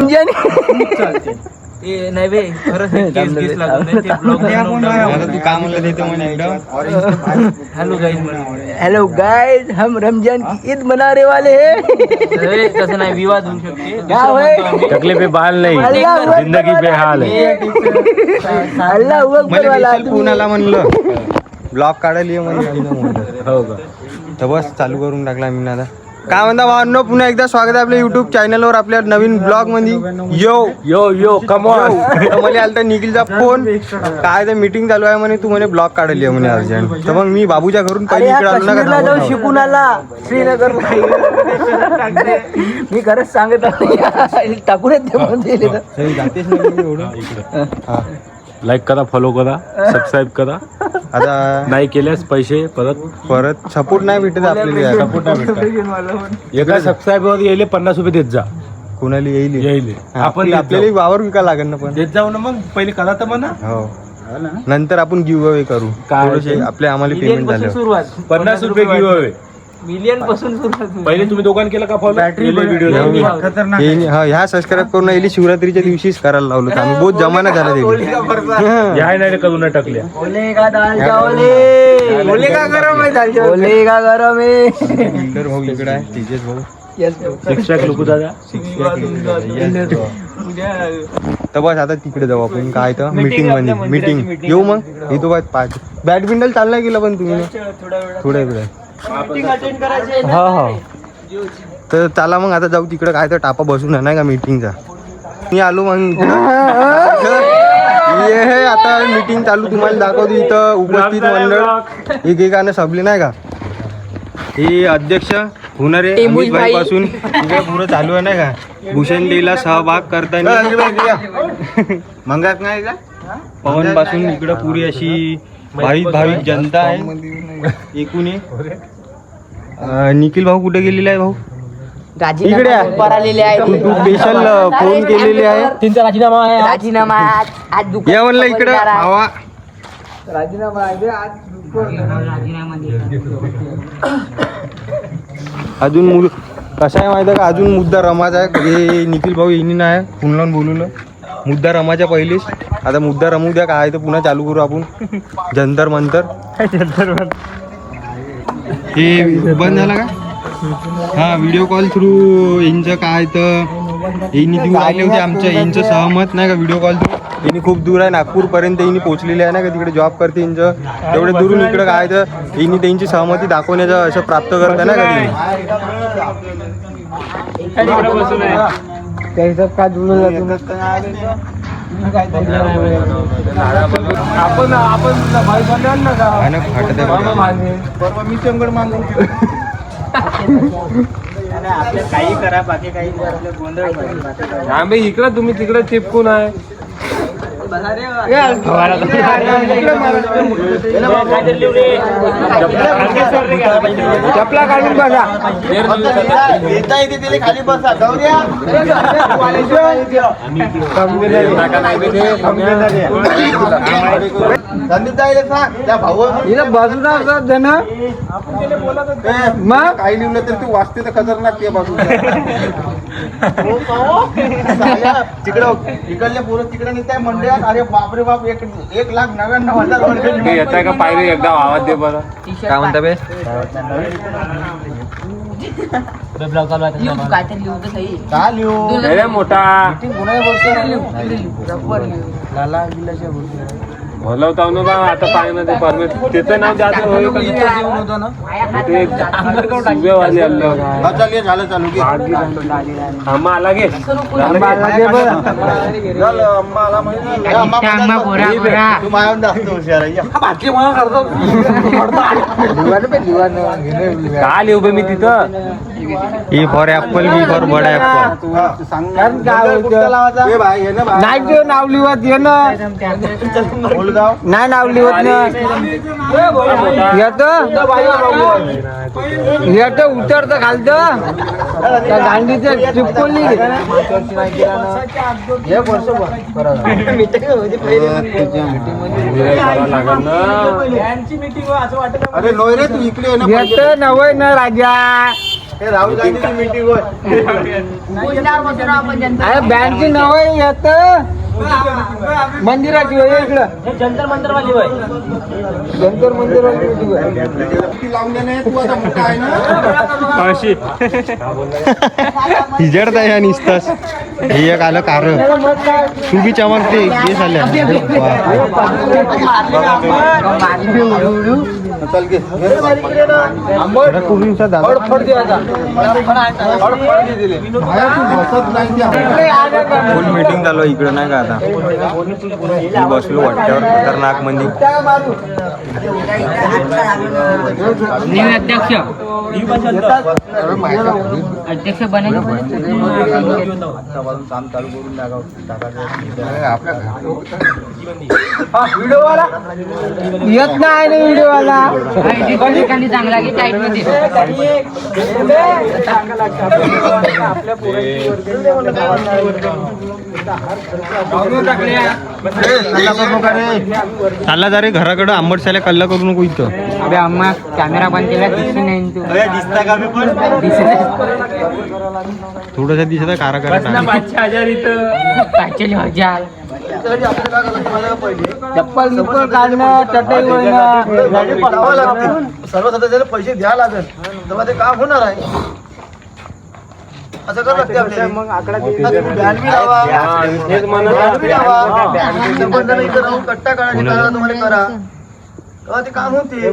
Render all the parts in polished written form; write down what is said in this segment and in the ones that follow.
चालते नाही बे खरंच केस लागून ते ब्लॉग तू काय म्हणलं देतो म्हणे एकदम. हेलो गाइस हम रमजान की ईद मना रहे वाले हैं. तसं नाही विवाद होऊ शकते. टकले पे बाल नाही जिंदगी बेहाल आहे. अल्लाह अकबर वाला पुण्याला म्हणलं ब्लॉग काढायला ये म्हणलं. हो का. तर बस चालू करून टाकला मी आता. काय म्हणता भावांनो, पुन्हा एकदा स्वागत आहे आपल्या युट्यूब चॅनलवर आपल्या नवीन ब्लॉग मध्ये. यो कम ऑन. मला आलता निखिलचा फोन, काय तर मीटिंग चालू आहे म्हणे, तू म्हणे ब्लॉग काढली आहे म्हणे अर्जंट. तर मग मी बाबूच्या घरून पहिले इकडे आलो ना जाऊन शिकून आला श्रीनगर. मी खरंच सांगत टाकून लाईक करा, फॉलो करा, सबस्क्राईब करा. आता नाही केल्यास पैसे परत सपोर्ट नाही भेटत आपल्याला. सपोर्ट नाही भेटत. एका सबस्क्राईबर येईल 50 रुपये देत जा. कोणाला येईल येईल आपण आपल्याला वावर विका लागेल ना, पण देत जाऊ ना. मग पहिले करा तर म्हणा. हो नंतर आपण गिव्ह अवे करू. काय आपल्या आम्हाला पेमेंट झालं सुरुवात 50 रुपये गिव्ह अवे. मिलियन पासून सुरुवात. पहिले तुम्ही दोघांना केला का फॉलो? व्हिडिओ ह्या सबस्क्राईब करून येईल शिवरात्रीच्या दिवशीच करायला लावलं. आम्ही बहुत जमाना झाला ते. या नाही करून टाकल्या. ओले का दाल चावले, ओले का गरम आहे दाल चावले, ओले का गरम आहे. बिल्डर भाऊ इकडे आहे, तेजस भाऊ. शिक्षक लोक दादा. तर बस आता तिकडे जाऊ आपण. काय तर मीटिंग मध्ये मीटिंग येऊ. मग येतो बस 5. बॅडमिंटन चालला गेला पण तुम्ही थोड्या वेळ. हा हा तर चला मग आता जाऊ तिकडे. काय तर टापा बसून आहे नाही का मीटिंगचा. मी आलो मग. हे आता मीटिंग चालू तुम्हाला दाखवतो. इथं उपस्थित मंडळ एकेकाने सबले नाही का. हे अध्यक्ष होणारे अमित भाई पासून इकडे पुरं चालू आहे नाही का. भूषण देला सहभाग करताना मंगात नाही का. पवन पासून इकडं पुरी अशी भाविक जनता आहे एकूण. निखिल भाऊ कुठे गेलेला आहे भाऊ? इकडे तू स्पेशल फोन केलेले आहे. त्यांचा राजीनामा आहे. राजीनामा आज या म्हणलं इकडं भावा. राजीनामा आहे आज. अजून कसा आहे माहिती आहे का, अजून मुद्दा रमाचा आहे. हे निखिल भाऊ यांनी नाही फोन लावून बोलवलं. मुद्दा रमाच्या पहिलेच. आता मुद्दा रमू द्या. काय तर पुन्हा चालू करू आपण जंतर मंतर. हे बंद झाला का. हा व्हिडिओ कॉल थ्रू यांचं काय तर यांनी देऊ राहिले होते आमच्या यांचं सहमत नाही का. व्हिडिओ कॉल थ्रू यांनी खूप दूर आहे नागपूरपर्यंत यांनी पोहोचलेले आहे ना का. तिकडे जॉब करते यांचं. तेवढे दुरून इकडे काय तर यांनी त्यांची सहमती दाखवण्याचं असं प्राप्त करत ना का. काही करा बाकी काही गोंधळ. इकडं तुम्ही तिकडे चिपकून आहे. चपला काढून बसा. खाली बसा. मग काही लिहिलं तर तू वाचते तर खतरनाक तिकडं इकडल्या पोरं तिकडे नेत आहे मंडळात. अरे बापरे बाप 1,99,000 येताय का पायरी एकदा आवाज दे बरं. काय म्हणता बे. का लिहू मोठा भलवता ना बा. आता पाय मध्ये परमिट त्याचं नाव जास्त झालं चालू की आम्हा आला गे. का लिहू बे मी तिथं. A for apple, B for bud apple. नाही नाव लिहत ये ना. नाही नाव लिहत ना. येत उतरत खालत गांडीचं चिपकोली. अरे नोय रे तू इकडे येत नवय ना राजा. राहुल गांधीची मीटिंग होय. बँकची नाव आहे यात मंदिराची होय इकडं जंतर मंतर वाली होय. जंतर मंदिराची meeting होय. हिजडत आहे आणि निसतास हे एक आलं कार तू बी चमकते हे झाल्या चल घे फुल मीटिंग चालू आहे इकडं नाही का आता मी बसलो वाट्यावर खतरनाक मंदी अध्यक्ष बनेल व्हिडिओवाला येत नाही ना व्हिडिओवाला चांगला की टाईट मध्ये चालला जा रे घराकडं आंबट साल्या कल्ला करू नको इथं अबे अम्मा कॅमेरा बंद केला दिसली नाही तू थोडस दिसत कारा करा 5,000 इथं 5,000 चप्पल निप्पल काढणं चटई सर्वसाधारण पैसे द्या लागेल तेव्हा ते काम होणार आहे असं करावं लागते आपल्याला. मग आकडा बँड बी लावा. बँड बी लावा. शंभर जण इथं राहून कट्टा काढायची करा तुम्हाला करा तेव्हा ते काम होते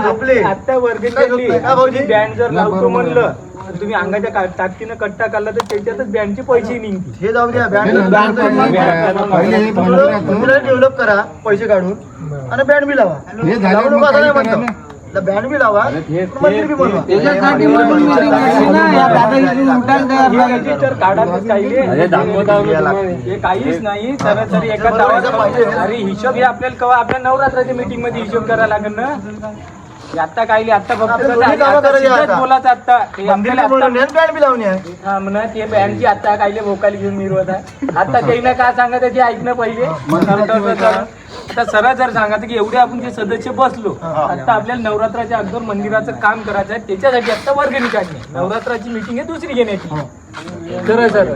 झोपले आता वर्गणी का भाऊजी? बँड जर लावतो म्हणलं तर तुम्ही अंगाच्या ताकदीनं कट्टा काढला तर त्याच्यातच बँडचे पैसे निघतील. हे जाऊ द्या बँड डेव्हलप करा पैसे काढून आणि बँड बी लावा लावू नका असं नाही म्हणतो बँड बी लावा मंदिर बी बनवा तर काढाच काही हे काहीच नाही सरासरी एका तावाचा अरे हिशोब हे आपल्याला कवा आपल्या नवरात्राच्या मीटिंग मध्ये हिशोब करायला लागेल ना हे आता काही आता फक्त आता दोन्ही कामं करायची आता. बोलायचं आता हे आपल्याला आता बँड बी लावून आहे हा म्हणा ते बँडची आता कायले भोकाली घेऊन मिरवत आहे आता त्याला काय सांगत ते ऐकणं पहिले आता सरळ जर सांगायचं की एवढे आपण जे सदस्य बसलो आता आपल्याला नवरात्राच्या अगोदर मंदिराचं काम करायचं आहे त्याच्यासाठी आता वर्गणी काढणे नवरात्राची मीटिंग आहे दुसरी घेण्याची सरळ सरळ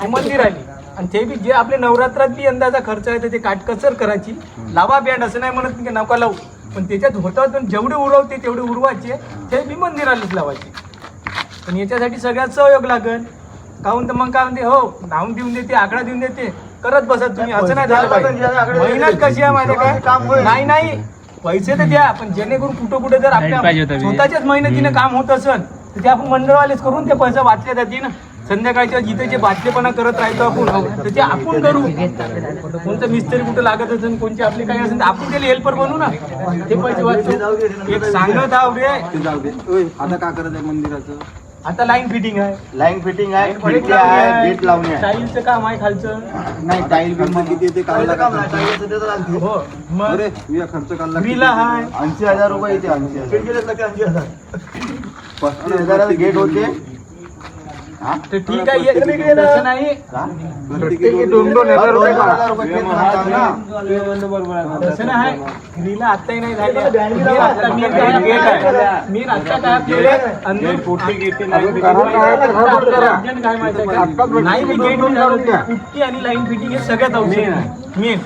मंदिर आली आणि ते बी जे आपले नवरात्रात बी यंदाचा खर्च आहे तर ते काटकसर करायची लावा बँड असं नाही म्हणत की नका लावू पण त्याच्यात होतात जेवढे उरवते तेवढे उरवायचे ते बी मंदिरालाच लावायचे पण याच्यासाठी सगळ्यात सहयोग लागेल काहून तर मग काय म्हणते हो नावून देऊन देते आकडा देऊन देते करत बसत तुम्ही असं नाही झालं पाहिजे मेहनत कशी आहे माहिती काय नाही नाही पैसे तर द्या पण जेणेकरून कुठं कुठे जर आपल्या स्वतःच्याच मेहनतीने काम होत असेल तर ते आपण मंडळवालेच करून ते पैसे वाचले जाते ना संध्याकाळच्या जिथे जे बातचेपणा करत राहतो आपण तर ते आपण करू कोणतं मिस्त्री कुठं लागत असेल कोणची आपली काही असेल तर आपण त्याला हेल्पर बनवू ना ते पैसे वाचतो एक सांगत आहो रे आता काय करत आहे मंदिराचं आता लाईन फिटिंग आहे लाईन फिटिंग आहे खिडकी आहे गेट लावणे आहे टाईलचं काम आहे खालचं नाही टाईल बिल किती येते हो मग अरे मी खर्च काढला विला आहे 80,000 रुपये येते 80,000 35,000 गेट होते तर ठीक आहे तसं नाही तसं नाही विला आत्ताही नाही झाली मी आता काय नाही मी गेट पुट्टी आणि लाईन फिटिंग हे सगळ्यात औषध आहे मेन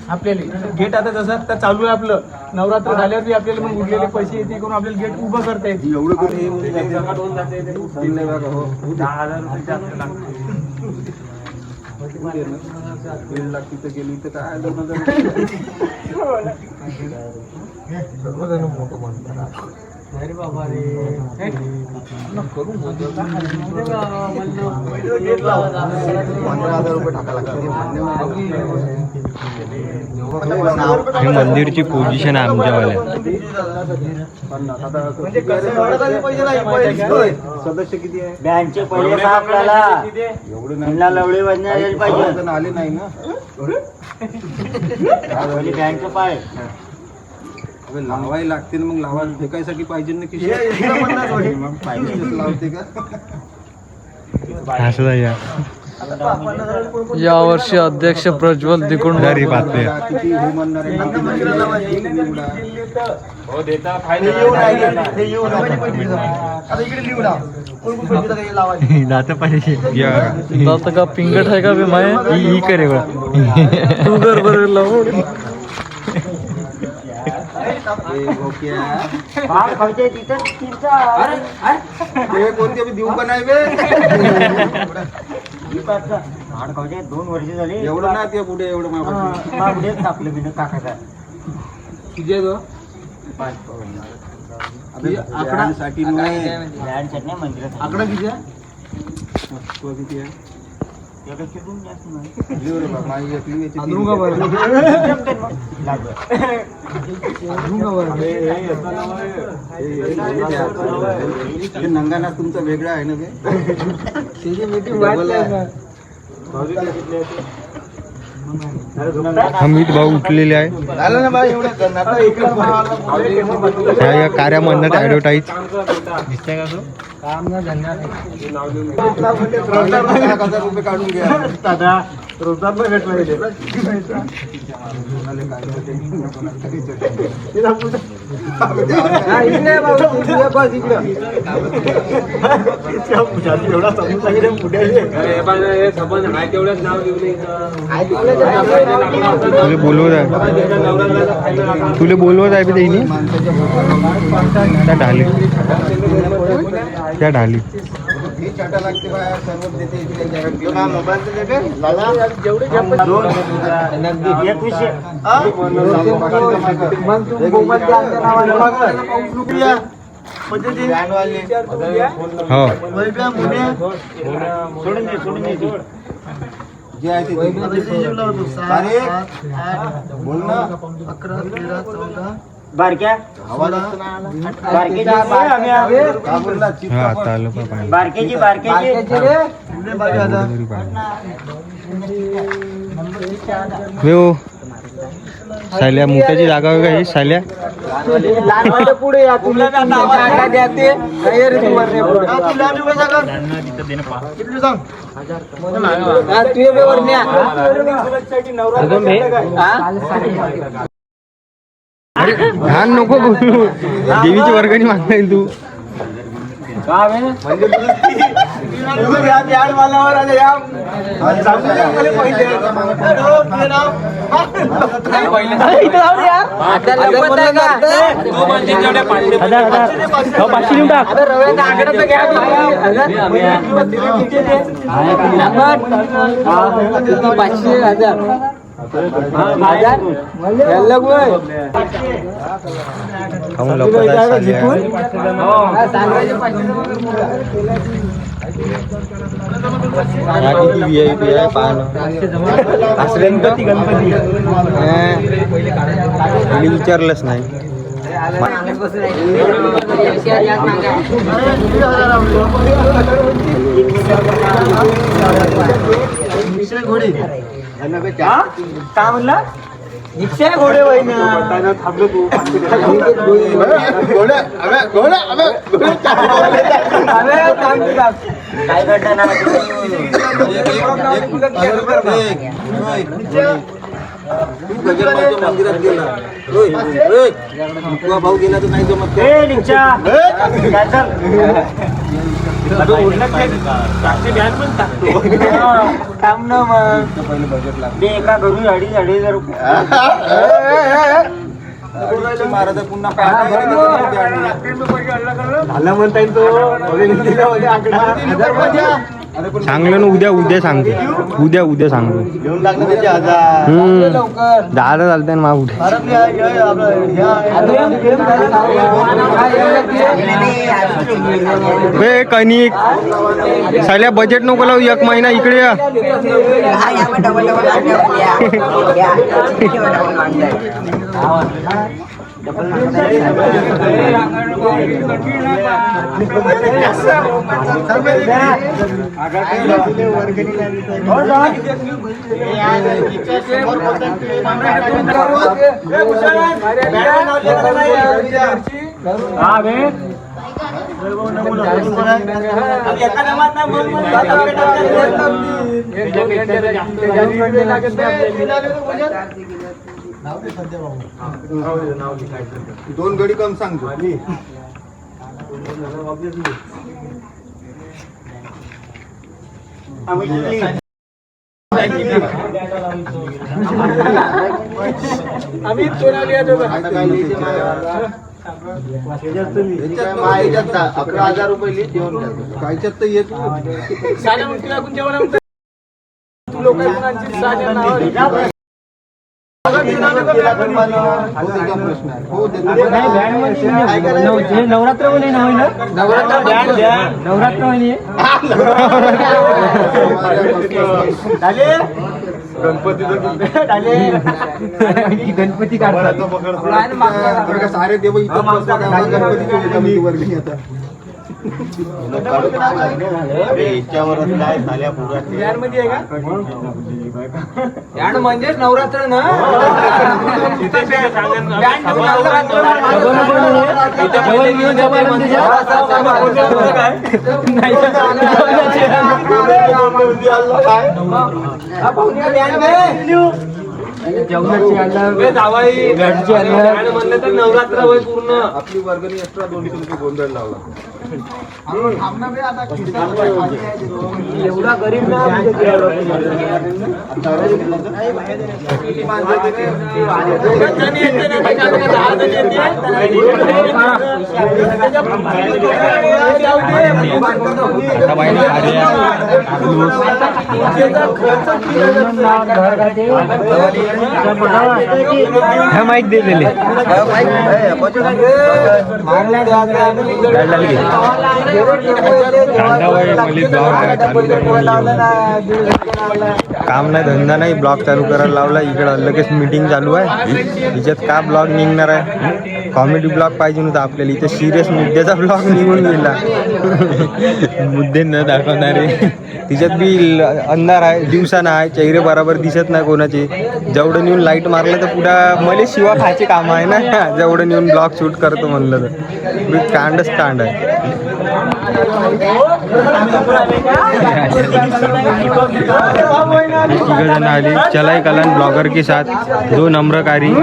आपल्याला गेट आता जसं आता चालू आहे आपलं नवरात्र झाल्यावर आपल्याला मग उरलेले पैसे येते करून आपल्याला गेट उभं करता येते अरे बाबा रे हे मंदिरची पोझिशन आहे आमच्यावाल्या म्हणजे सदस्य किती आहे बँकचे पैसे आपल्याला लवळी वाजण्याला पाहिजे आले नाही ना बँकचं पाय लावायला लागते ना मग लावायला फेकायसाठी पाहिजे ना की लावते का असं या यावर्षी अध्यक्ष प्रज्वल दिकुंड घरी बातम्या किती हो म्हणणार आहे नंतर मंदिराला लावायची. किती निवडा. हे येऊन राहिले. हे येऊन राहिले. आता इकडे लिहून लाव. कोण कोण पैसे देतात हे लावायचे. या जात का पिंगट आहे का बे माय ही करे बा. तू कर बरं लावून हे कोणते बी देऊ का नाही बे 2 वर्ष झाली एवढं ना ते पुढे एवढं मागं. आपलं बिन काकाचा साठी नाही मंदिरात आकडा किती आहे? तो किती आहे? त्यापेक्षा 2 जास्त नाही. लिहू रे बा, माझी एकली याची अजून का बरं? ते नंगाना तुमचा वेगळा आहे ना ते डबल आहे. अमित भाऊ उठलेले आहे. झालं ना बाई एवढं आता इकडे या कार्यामधनं ऍडव्हर्टाईज ₹1,000 काढून घ्या. तुले बोलवत आहे बी त्यांनी त्या ढाली हो जे आहे ते बोल ना. 11, 13, 14 बारक्या हा आता आलं का पाहिजे. बारक्याची हो साल्या मोठ्याची जागा आहे का ही साल्या पुढे या तुम्ही जागा द्या ते काय रे तुम्हाला किती सांग तुझे बेवर न्या घाण नको बोलू देवीची वर्गणी मागता येईल तू VIP आहे पाहणं गणपती विचारलंच नाही घोडी काय म्हणला रिक्षा घोडे थांबलो तू काय करताना मंदिरात गेला भाऊ गेला तर नाही जमत एका घरून 2,500 रुपये महाराज पुन्हा झालं म्हणता येईल तो सांगलं ना उद्या सांगतो उद्या सांगतो घेऊन टाकलं त्याचे 1000 दहाला चालतंय ना मग उठे कणिक साल्या बजेट नको लावू 1 महिना इकडे या 2 घंटे लागत नाही. 2 गडी कम सांगतो. आम्ही चोराली आहे दोघं. आता काय लिहिते मायाच्यात 11,000 रुपये लिहित देऊन द्या. कायच्यात तर येत साड्या मग तुला कोण जेवण म्हणतो? तू लोकांची साड्या नावावर. नवरात्र म्हणे ना नवरात्र म्हणे गणपती काढतात. सारे देव इथं गणपती वर्गणी आता याच्यावरच काय झाल्या पुरा मध्ये आहे का? याड म्हणजेच नवरात्र ना. म्हणलं तर नवरात्र होय पूर्ण. आपली वर्गणी एक्स्ट्रा 200 रुपये गोंधळ लावला. एवढा गरीब ना माईक दिलेले काम नाही धंदा नाही ब्लॉग चालू करायला लावला. इकडं लगेच मीटिंग चालू आहे. हिच्यात का ब्लॉग निघणार आहे? कॉमेडी ब्लॉग पाहिजे नव्हता आपल्याला. इथे सिरियस मुद्द्याचा ब्लॉग निघून गेला. मुद्दे न दाखवणारे. तिच्यात बी अंधार आहे, दिवसानं आहे, चेहरे बरोबर दिसत नाही कोणाचे. जेवढं नेऊन लाईट मारलं तर पुढं मला शिवा खायचे काम आहे ना. जेवढं नेऊन ब्लॉग शूट करतो म्हणलं तर कांडच कांड आहे. जण आली चलाई कलन ब्लॉगर के साथ 2 नम्रकारी.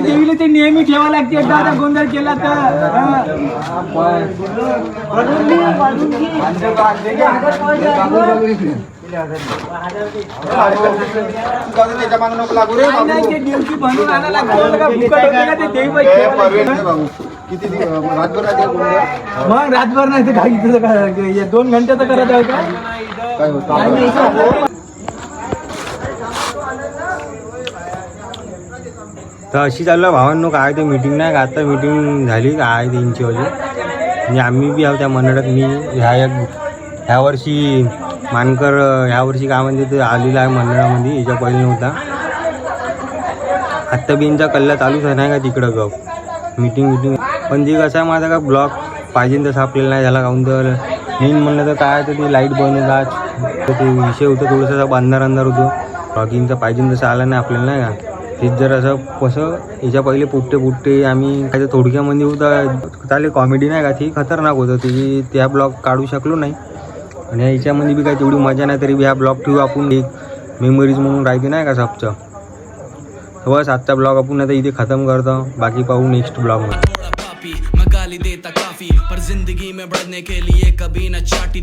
देवीला ते नेहमी ठेवा लागते. एकदा आता गोंधळ केला तर देवची बनवून आणायला मग रातभर नाही तर काही 2 घंट्याचं करत आहे का? तर अशी चाललं भावांनो. काय ते मीटिंग नाही का आता मीटिंग झाली काय 3 वाजे. म्हणजे आम्ही बी आहो त्या मंडळात. मी ह्या वर्षी मानकर ह्या वर्षी काय म्हणते ते आलेला आहे मंडळामध्ये. याच्या पहिले नव्हता. आत्ता बी यांचा कल्ला चालूच आहे नाही का तिकडं गप मीटिंग. पण ते कसं आहे माझा का ब्लॉग पाहिजे तसं आपल्याला नाही झाला. काहून तर मेन म्हणलं तर काय तर ते लाईट बंद होतात. तर ते विषय होतं थोडंसं अंधार होतं. ब्लॉगिंगचं पाहिजे तसं आलं नाही आपल्याला नाही का. तेच जर असं कसं याच्या पहिले पुट्टे आम्ही काय थोडक्यामध्ये होतं चालेल. कॉमेडी नाही का ती खतरनाक होतं. ती त्या ब्लॉग काढू शकलो नाही. आणि याच्यामध्ये बी काय तेवढी मजा नाही. तरी बी हा ब्लॉग ठेवू आपण. एक मेमरीज म्हणून राहते नाही का सबचं. तर बस आजचा ब्लॉग आपण आता इथे खतम करतो. बाकी पाहू नेक्स्ट ब्लॉगमध्ये. मैं गाली देता काफी पर जिंदगी में बढ़ने के लिए कभी न चाटी